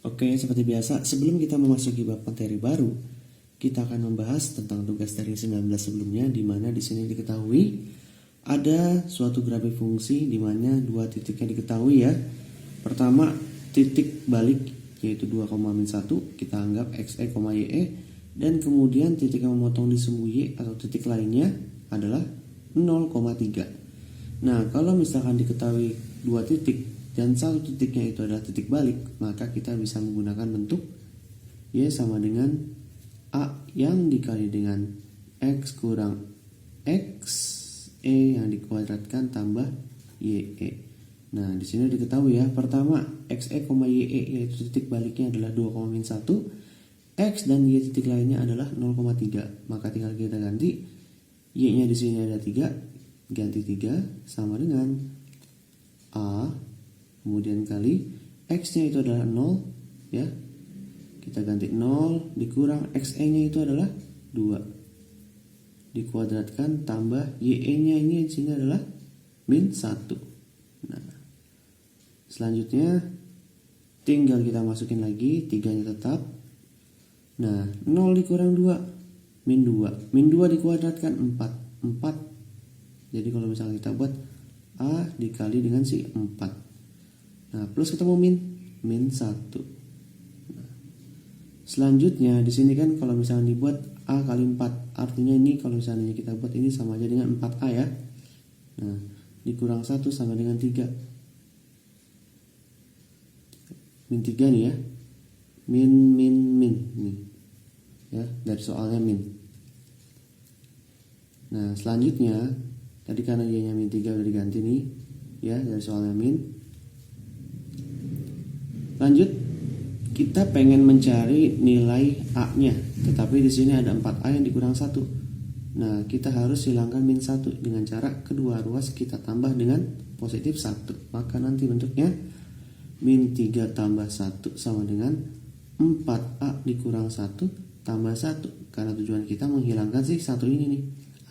Oke, seperti biasa, sebelum kita memasuki bab materi baru, kita akan membahas tentang tugas dari 19 sebelumnya, di mana di sini diketahui ada suatu grafik fungsi di mana dua titiknya diketahui ya. Pertama, titik balik yaitu 2,-1 kita anggap xe, ye, dan kemudian titik yang memotong di semu y atau titik lainnya adalah 0,3. Nah, kalau misalkan diketahui dua titik dan satu titiknya itu adalah titik balik, maka kita bisa menggunakan bentuk y sama dengan a yang dikali dengan x kurang x e yang dikuadratkan tambah ye. Nah, di sini diketahui ya, pertama xe, ye yaitu titik baliknya adalah 2,-1, x dan y titik lainnya adalah 0,3. Maka tinggal kita ganti y-nya di sini ada 3, ganti 3 sama dengan a kemudian kali x-nya itu adalah 0 ya. Kita ganti 0 dikurang xe-nya itu adalah 2 dikuadratkan tambah ye-nya ini di sini adalah min 1. Nah, selanjutnya tinggal kita masukin lagi 3-nya tetap. Nah, 0 dikurang 2 min 2. Min 2 dikuadratkan 4. Jadi kalau misalnya kita buat a dikali dengan si 4. Nah, plus ketemu min 1. Nah, selanjutnya di sini kan kalau misalnya dibuat a kali 4, artinya ini kalau misalnya kita buat ini sama aja dengan 4a ya. Nah, dikurang 1 sama dengan 3. Min 3 nih ya. Min. Ya, dari soalnya min. Nah, selanjutnya tadi karena y-nya min 3 udah diganti nih ya dari soalnya min. Lanjut, kita pengen mencari nilai a-nya, tetapi di sini ada 4a yang dikurang 1. Nah, kita harus hilangkan min 1 dengan cara kedua ruas kita tambah dengan positif 1. Maka nanti bentuknya min 3 tambah 1 sama dengan 4a dikurang 1 tambah 1. Karena tujuan kita menghilangkan si 1 ini nih,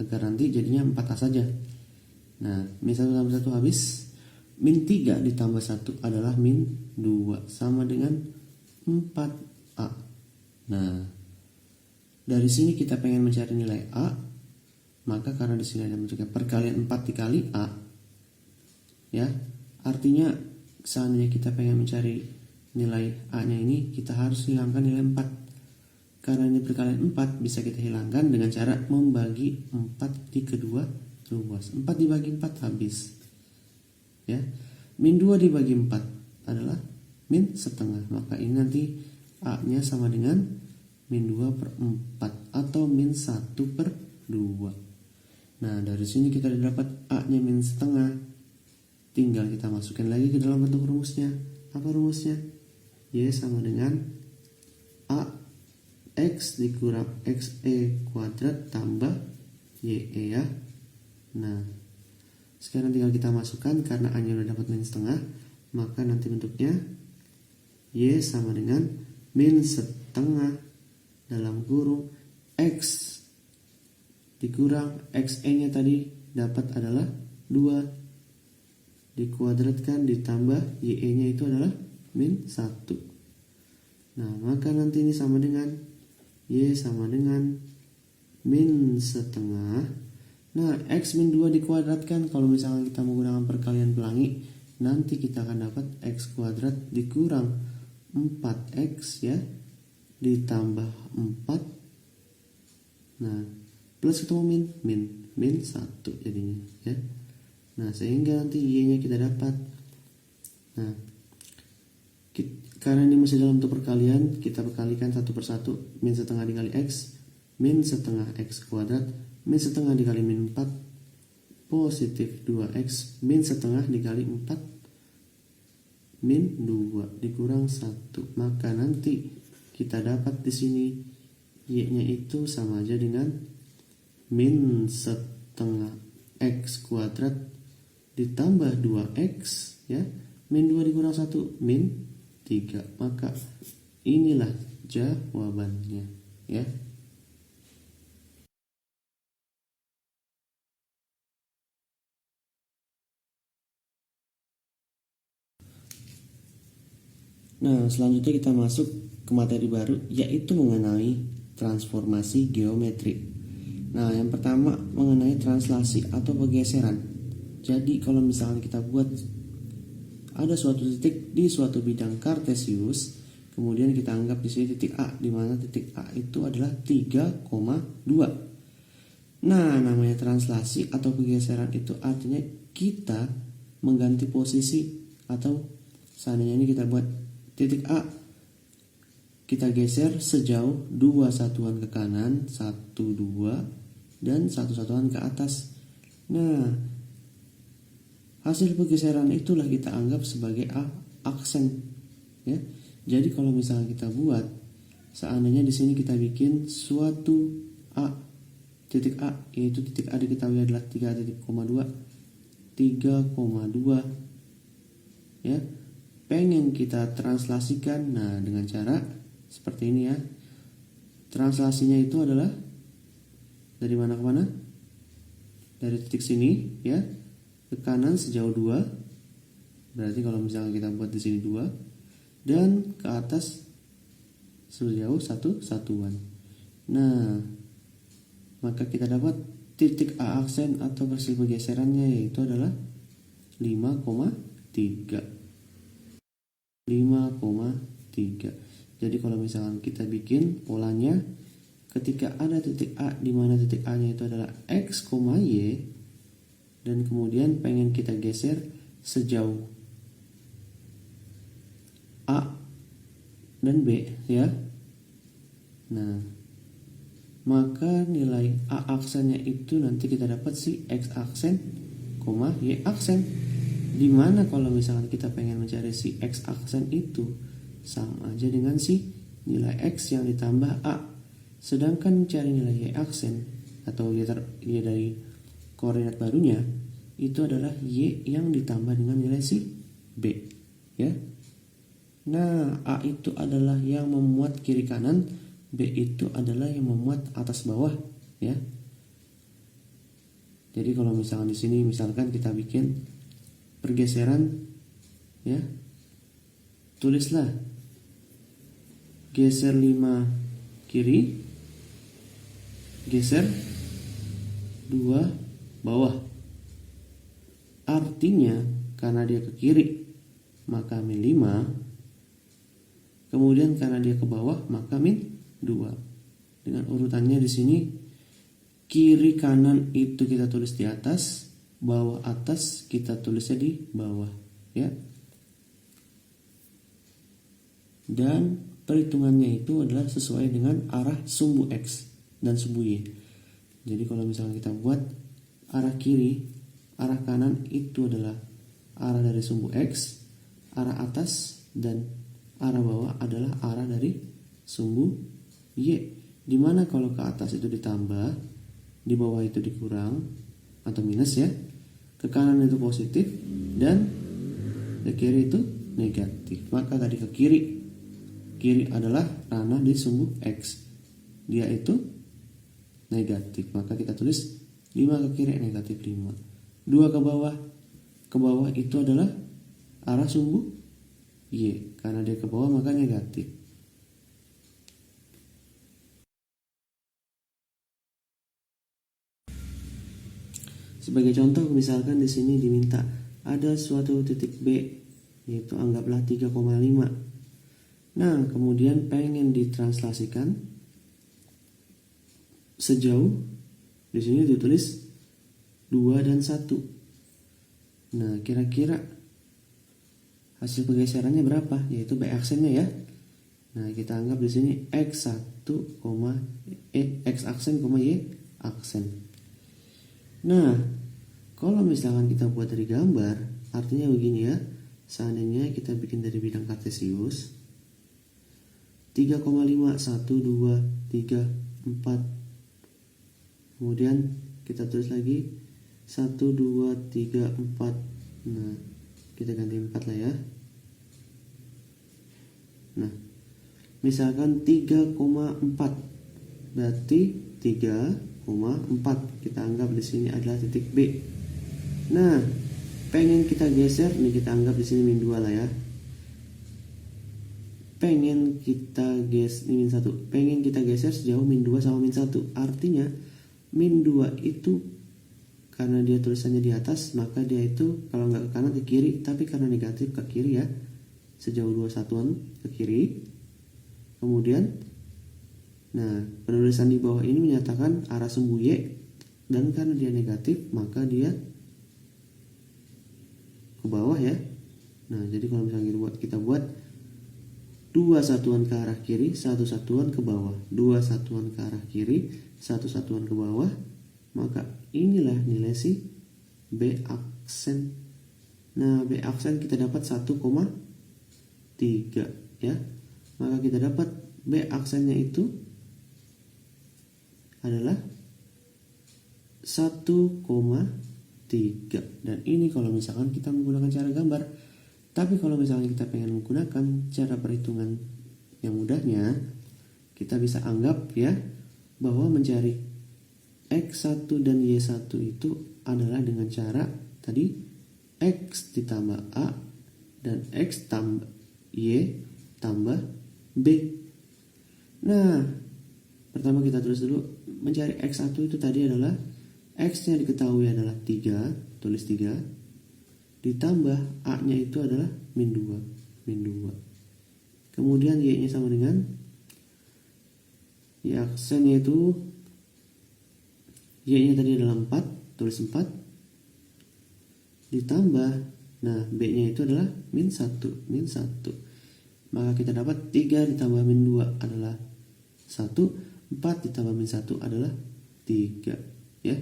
agar nanti jadinya 4a saja. Nah, min 1 tambah 1 habis. Min 3 ditambah 1 adalah min 2 sama dengan 4a. Nah, dari sini kita pengen mencari nilai a, maka karena di sini ada bentuknya perkalian 4 dikali a ya, artinya seandainya kita pengen mencari nilai a-nya ini, kita harus hilangkan nilai 4. Karena ini perkalian 4 bisa kita hilangkan dengan cara membagi 4 di kedua ruas. 4 dibagi 4 habis ya. Min 2 dibagi 4 adalah min setengah. Maka ini nanti a-nya sama dengan min 2 per 4 atau min 1 per 2. Nah, dari sini kita dapat a-nya min setengah. Tinggal kita masukkan lagi ke dalam bentuk rumusnya. Apa rumusnya? Y sama dengan a x dikurang xe kuadrat tambah ye ya. Nah, sekarang tinggal kita masukkan karena a-nya udah dapat min setengah, maka nanti bentuknya y sama dengan min setengah dalam kurung x dikurang xe-nya tadi dapat adalah 2 dikuadratkan ditambah ye-nya itu adalah min 1. Nah, maka nanti ini sama dengan y sama dengan min setengah. Nah, x min 2 dikuadratkan, kalau misalnya kita menggunakan perkalian pelangi, nanti kita akan dapat x kuadrat dikurang 4x ya, ditambah 4. Nah, plus ketemu min 1 jadinya ya. Nah, sehingga nanti y-nya kita dapat. Nah, karena ini masih dalam bentuk perkalian, kita perkalikan satu persatu. Min setengah dikali x, min setengah x kuadrat, min setengah dikali min 4 positif 2x, min setengah dikali 4 min 2 dikurang 1. Maka nanti kita dapat di sini y-nya itu sama aja dengan min setengah x kuadrat ditambah 2x ya, min 2 dikurang 1 min 3. Maka inilah jawabannya ya. Nah, selanjutnya kita masuk ke materi baru, yaitu mengenai transformasi geometri. Nah, yang pertama mengenai translasi atau pergeseran. Jadi kalau misalkan kita buat ada suatu titik di suatu bidang kartesius, kemudian kita anggap di sini titik A, di mana titik A itu adalah 3,2. Nah, namanya translasi atau pergeseran itu artinya kita mengganti posisi, atau seandainya ini kita buat titik A, kita geser sejauh 2 satuan ke kanan, 1, 2, dan 1 satuan ke atas. Nah, hasil pergeseran itulah kita anggap sebagai aksen, ya. Jadi kalau misalnya kita buat, seandainya di sini kita bikin suatu A, titik A, yaitu titik A diketahui adalah 3,2, ya. Pengen kita translasikan, nah dengan cara seperti ini ya. Translasinya itu adalah dari mana ke mana? Dari titik sini ya, ke kanan sejauh 2. Berarti kalau misalnya kita buat di sini 2, dan ke atas sejauh 1 satuan. Nah, maka kita dapat titik A aksen atau hasil pergeserannya yaitu adalah 5,3. Jadi kalau misalkan kita bikin polanya, ketika ada titik A di mana titik A-nya itu adalah X, Y, dan kemudian pengen kita geser sejauh A dan B ya. Nah, maka nilai A aksennya itu nanti kita dapat si X aksen, Y aksen. Dimana kalau misalkan kita pengen mencari si X aksen itu sama aja dengan si nilai X yang ditambah A. Sedangkan mencari nilai Y aksen atau Y dari koordinat barunya itu adalah Y yang ditambah dengan nilai si B ya. Nah, A itu adalah yang memuat kiri kanan, B itu adalah yang memuat atas bawah ya. Jadi kalau misalkan di sini misalkan kita bikin pergeseran ya, tulislah geser 5 kiri, geser 2 bawah. Artinya karena dia ke kiri maka min 5, kemudian karena dia ke bawah maka min 2. Dengan urutannya di sini, kiri kanan itu kita tulis di atas, bawah atas kita tulisnya di bawah ya. Dan perhitungannya itu adalah sesuai dengan arah sumbu X dan sumbu Y. Jadi kalau misalnya kita buat arah kiri, arah kanan itu adalah arah dari sumbu X, arah atas dan arah bawah adalah arah dari sumbu Y. Dimana kalau ke atas itu ditambah, di bawah itu dikurang atau minus ya, ke kanan itu positif dan ke kiri itu negatif. Maka tadi ke kiri adalah ranah di sumbu X, dia itu negatif, maka kita tulis 5 ke kiri negatif 5. 2 ke bawah itu adalah arah sumbu Y, karena dia ke bawah maka negatif. Sebagai contoh, misalkan di sini diminta ada suatu titik B, yaitu anggaplah 3,5. Nah, kemudian pengen ditranslasikan sejauh, di sini ditulis 2 dan 1. Nah, kira-kira hasil pergeserannya berapa? Yaitu B aksennya ya. Nah, kita anggap di sini X1, X aksen, Y aksen. Nah, kalau misalkan kita buat dari gambar, artinya begini ya. Seandainya kita bikin dari bidang kartesius 3,5, 1, 2, 3, 4. Kemudian kita tulis lagi 1, 2, 3, 4. Nah, kita ganti 4 lah ya. Nah, misalkan 3,4, berarti 3,4 kita anggap di sini adalah titik B. Nah, pengen kita geser nih, kita anggap di sini min 2 lah ya. pengen kita min 1, pengen kita geser sejauh min 2 sama min 1. Artinya min 2 itu karena dia tulisannya di atas, maka dia itu kalau nggak ke kanan ke kiri, tapi karena negatif ke kiri ya, sejauh 2 satuan ke kiri. Kemudian nah penulisan di bawah ini menyatakan arah sumbu Y, dan karena dia negatif maka dia ke bawah ya. Nah jadi kalau misalnya kita buat 2 satuan ke arah kiri, 1 satuan ke bawah, 2 satuan ke arah kiri, 1 satuan ke bawah, maka inilah nilai si B aksen. Nah B aksen kita dapat 1,3 ya. Maka kita dapat B aksennya itu adalah 1,3. Dan ini kalau misalkan kita menggunakan cara gambar. Tapi kalau misalnya kita pengen menggunakan cara perhitungan yang mudahnya, kita bisa anggap ya bahwa mencari X1 dan Y1 itu adalah dengan cara tadi X ditambah A dan X tambah Y tambah B. Nah, pertama kita tulis dulu, mencari X1 itu tadi adalah X-nya diketahui adalah 3, tulis 3. Ditambah A-nya itu adalah min 2. Kemudian Y-nya sama dengan Y aksennya itu, Y-nya tadi adalah 4, tulis 4. Ditambah, nah B-nya itu adalah min 1. Maka kita dapat 3 ditambah min 2 adalah 1, 4 ditambah min 1 adalah 3 ya.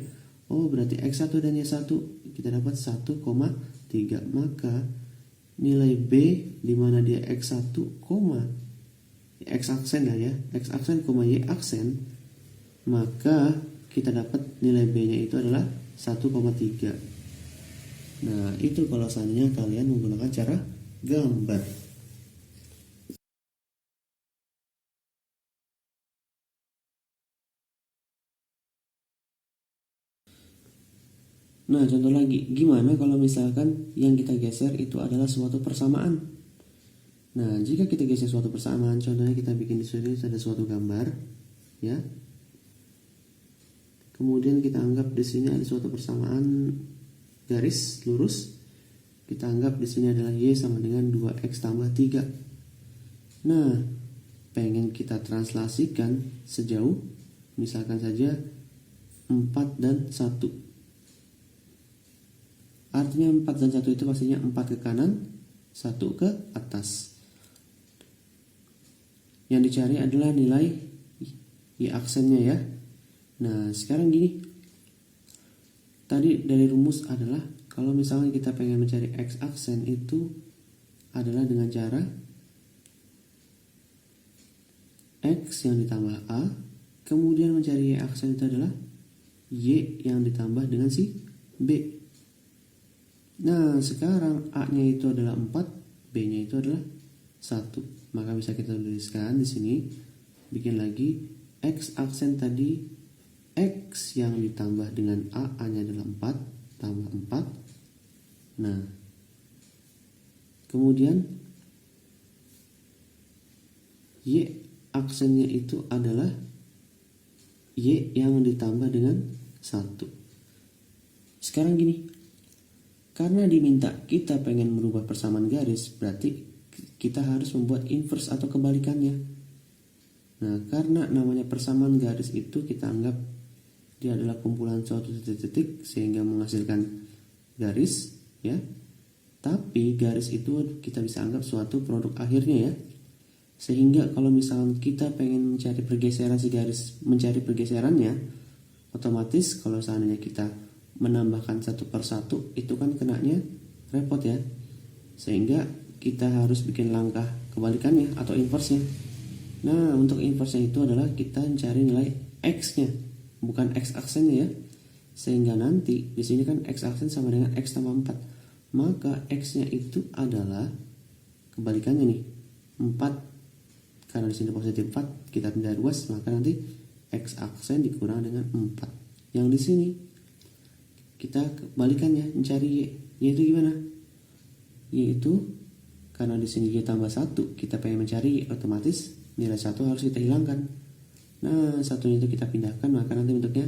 Oh berarti X1 dan Y1 kita dapat 1,3. Maka nilai B di mana dia X1, X aksen ya, X aksen, Y aksen, maka kita dapat nilai B-nya itu adalah 1,3. Nah itu kalau seandainya kalian menggunakan cara gambar. Nah contoh lagi, gimana kalau misalkan yang kita geser itu adalah suatu persamaan. Nah jika kita geser suatu persamaan, contohnya kita bikin di sini ada suatu gambar ya. Kemudian kita anggap di sini ada suatu persamaan garis lurus. Kita anggap di sini adalah Y sama dengan 2X tambah 3. Nah pengen kita translasikan sejauh misalkan saja 4 dan 1. Artinya 4 dan 1 itu pastinya 4 ke kanan, 1 ke atas. Yang dicari adalah nilai Y aksennya ya. Nah sekarang gini, tadi dari rumus adalah kalau misalnya kita pengen mencari X aksen itu adalah dengan cara X yang ditambah A, kemudian mencari Y aksen itu adalah Y yang ditambah dengan si B. Nah sekarang A-nya itu adalah 4, B-nya itu adalah 1. Maka bisa kita tuliskan di sini, bikin lagi X aksen tadi, X yang ditambah dengan A-nya adalah 4 tambah 4. Nah kemudian Y aksennya itu adalah Y yang ditambah dengan 1. Sekarang gini, karena diminta kita pengen merubah persamaan garis, berarti kita harus membuat inverse atau kebalikannya. Nah, karena namanya persamaan garis itu kita anggap dia adalah kumpulan suatu titik-titik sehingga menghasilkan garis, ya. Tapi garis itu kita bisa anggap suatu produk akhirnya ya. Sehingga kalau misalnya kita pengen mencari pergeseran si garis, mencari pergeserannya, otomatis kalau seandainya kita menambahkan satu per satu itu kan kenanya repot ya, sehingga kita harus bikin langkah kebalikannya atau inverse-nya. Nah untuk inverse-nya itu adalah kita mencari nilai X-nya, bukan X aksennya ya, sehingga nanti di sini kan X aksen sama dengan X tambah 4, maka X-nya itu adalah kebalikannya nih 4, karena di sini positif 4 kita pindah ruas, maka nanti X aksen dikurang dengan 4. Yang di sini kita kebalikannya, mencari Y. Y itu gimana? Y itu karena di sini Y tambah 1, kita pengen mencari Y, otomatis nilai 1 harus kita hilangkan. Nah, satunya itu kita pindahkan, maka nanti bentuknya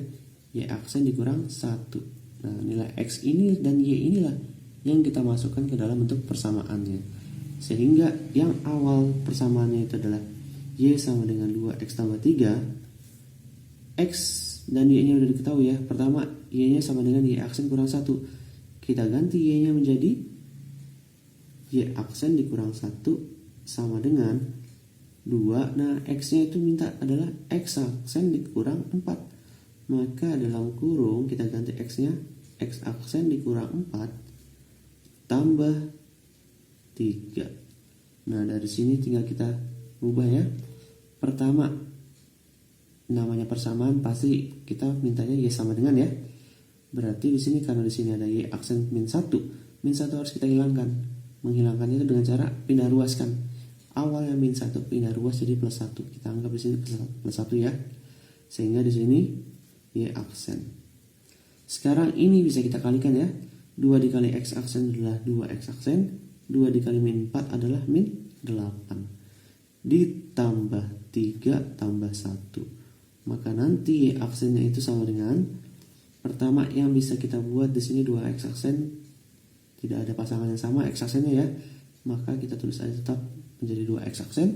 Y aksen dikurang 1. Nah, nilai X ini dan Y inilah yang kita masukkan ke dalam bentuk persamaannya. Sehingga yang awal persamaannya itu adalah Y sama dengan 2X tambah 3. X dan Y-nya udah diketahui ya. Pertama, Y-nya sama dengan Y aksen kurang 1. Kita ganti Y-nya menjadi Y aksen dikurang 1 sama dengan 2. Nah, X-nya itu minta adalah X aksen dikurang 4. Maka dalam kurung kita ganti X-nya, X aksen dikurang 4 tambah 3. Nah, dari sini tinggal kita ubah ya. Pertama, namanya persamaan pasti kita mintanya Y sama dengan ya. Berarti di sini karena di sini ada Y aksen min 1. Min 1 harus kita hilangkan. Menghilangkannya itu dengan cara pindah ruaskan. Awalnya min 1 pindah ruas jadi plus 1. Kita anggap di sini plus 1 ya. Sehingga di sini Y aksen. Sekarang ini bisa kita kalikan ya. 2 dikali X aksen adalah 2X aksen. 2 dikali min 4 adalah min 8. Ditambah 3 tambah 1. Maka nanti Y aksennya itu sama dengan, pertama yang bisa kita buat di sini 2X aksen, tidak ada pasangan yang sama X aksennya ya, maka kita tulis aja tetap menjadi 2X aksen.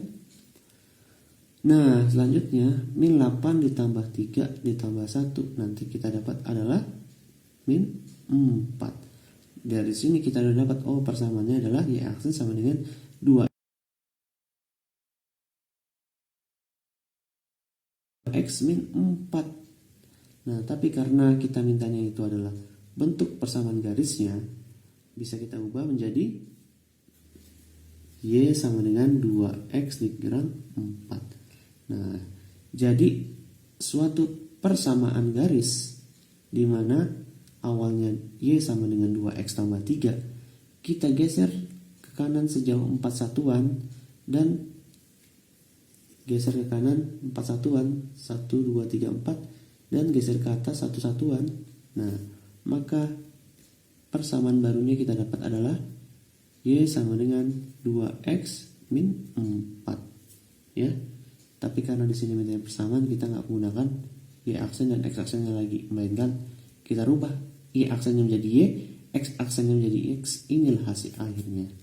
Nah, selanjutnya min 8 ditambah 3 ditambah 1, nanti kita dapat adalah min 4. Dari sini kita udah dapat persamaannya adalah Y aksen sama dengan 2 X min 4. Nah, tapi karena kita mintanya itu adalah bentuk persamaan garisnya, bisa kita ubah menjadi Y sama dengan 2X dikurang 4. Nah, jadi suatu persamaan garis di mana awalnya Y sama dengan 2X tambah 3, kita geser ke kanan sejauh 4 satuan dan geser ke kanan 4 satuan, 1, 2, 3, 4, dan geser ke atas 1 satuan. Nah, maka persamaan barunya kita dapat adalah Y sama dengan 2X min 4 ya. Tapi karena di sini mintanya persamaan, kita nggak menggunakan Y aksen dan X aksennya lagi, melainkan kita rubah Y aksennya menjadi Y, X aksennya menjadi X. Inilah hasil akhirnya.